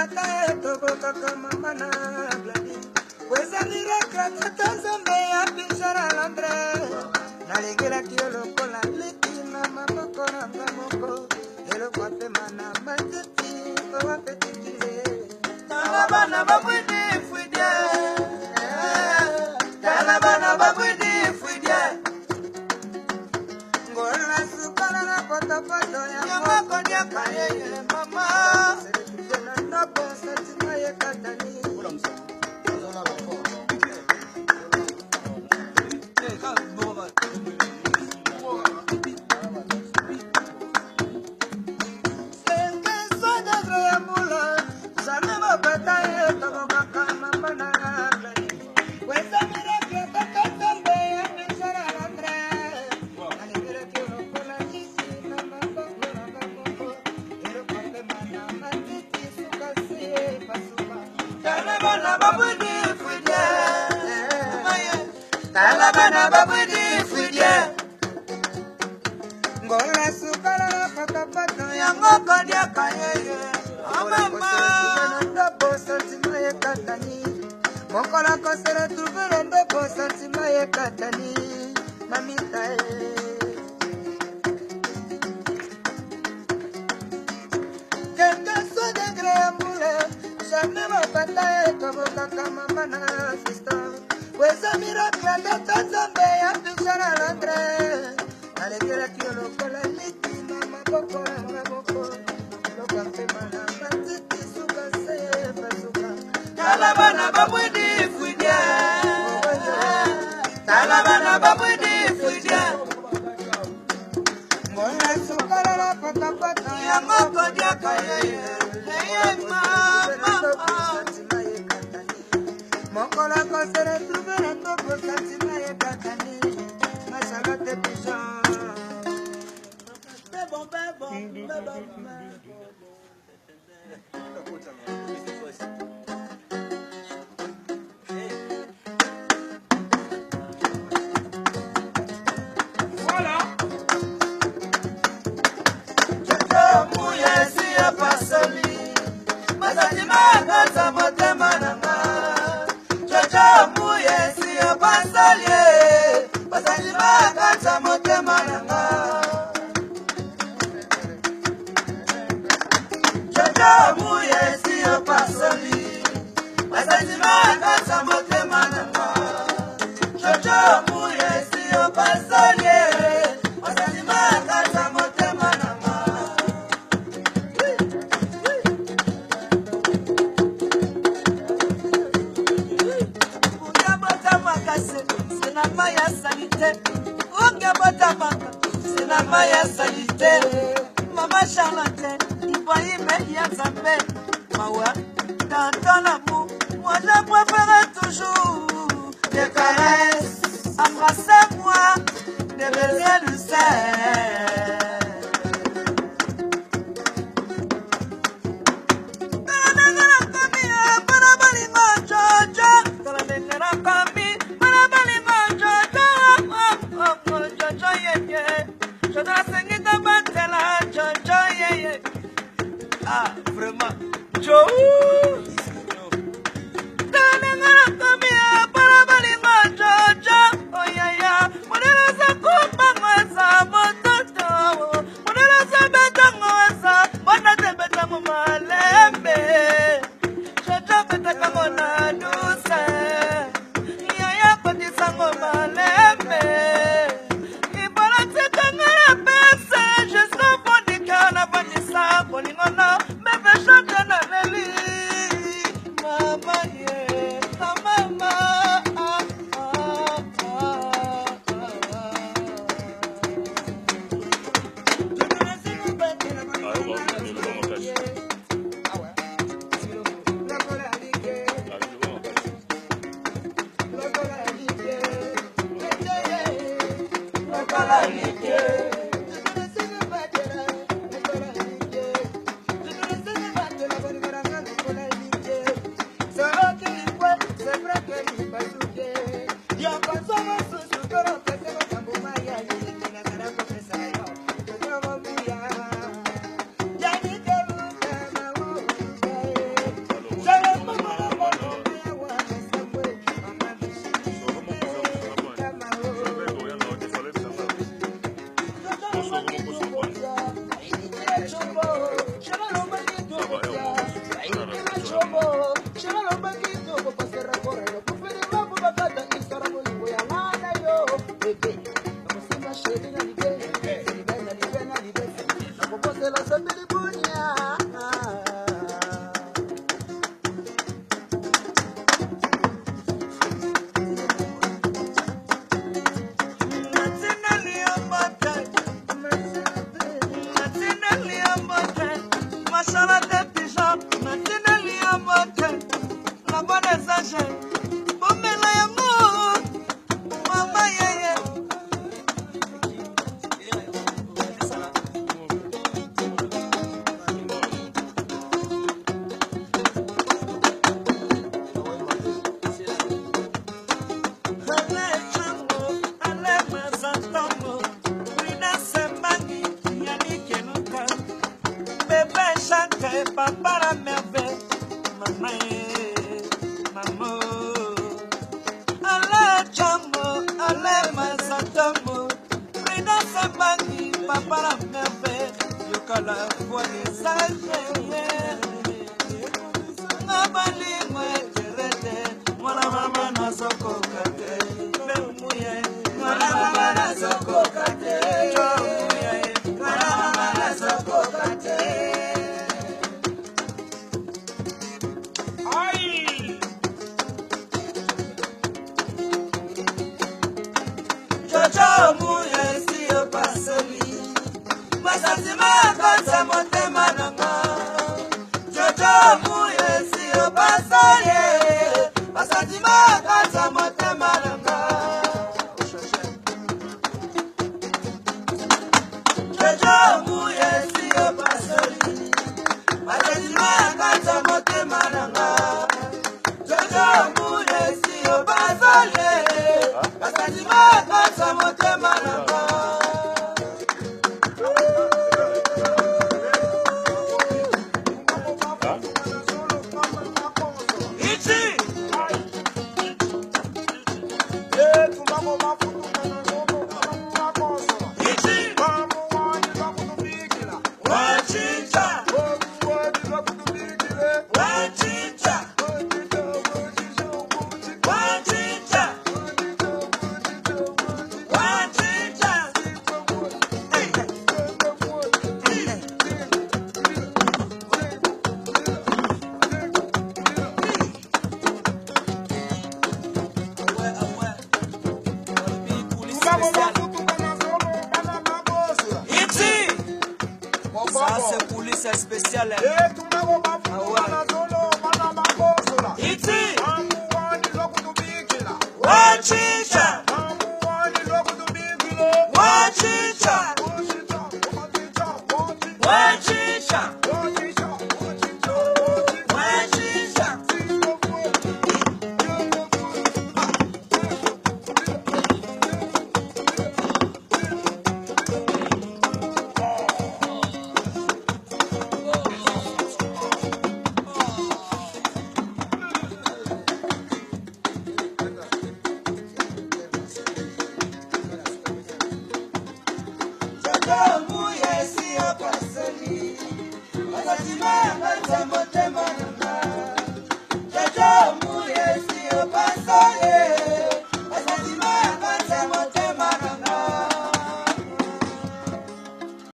bataye toboka kama mana gladi. Weza miracle tatazambe ya bishara landre. Naligela kiolo kola liti na maboko na mgamoko. Elo kwa temana matiti kwa petitile. Talabana babwidi fwidye. Talabana babwidi fwidye. Ngola sukala na poto poto ya moko dia kayeye mama. Selekutena nopo satima ye katani. Talabana babudi fidye. Ngola sukala na pata ya ngoko dia kayeye. Mama ndopo santima ye katani. Mokola kosere tuvere ndopo santima ye katani. Mamita Quelqu'un soit degré amoureux. Jamais ma bataille comme kaka mama na sister. Weza miracle tatazambe ya bishara landre. Nalegela kiolo kola liti na maboko na maboko. Loka mpema na matiti suka seye pasuka. Talabana babwidi fwidye. Talabana babwidi fwidye. Ngona sukala na pata pata ya ngoko dia kayeye. Heye mama. Mokola kosere tuvere toko satima ye katani. Masala te pijan. Bebon, bebon, bebon. Voilà. Jojo mouye si ya pasoli. Masatima kasa motema nanga. Mouye si yo pasalie, pasalima kata motema nanga. Jojo mouye si yo pasali, pasalima kata motema nanga. Jojo mouye si yo pasalie, pasalima kata motema nanga. C'est la maya sanité. Onga botamaka, c'est la maya sanité. Maman Charlotte, Ibrahim Yazambe. Mawa, dans ton amour, moi je préfère toujours des caresses. Embrassez-moi, des baisers de sel. Ah, vraiment, Joe. Bolingono, me be chante na leli. Para me ver, mamá, mamá. Ale chamo, ale masatamo. Rida sabani, para me ver. Yo cala fuani saje. Nabali muerete, mwana mama na soko kate. Bemuye, mwana mama na soko kate. Mwana mama na soko kate. Spécial. Motema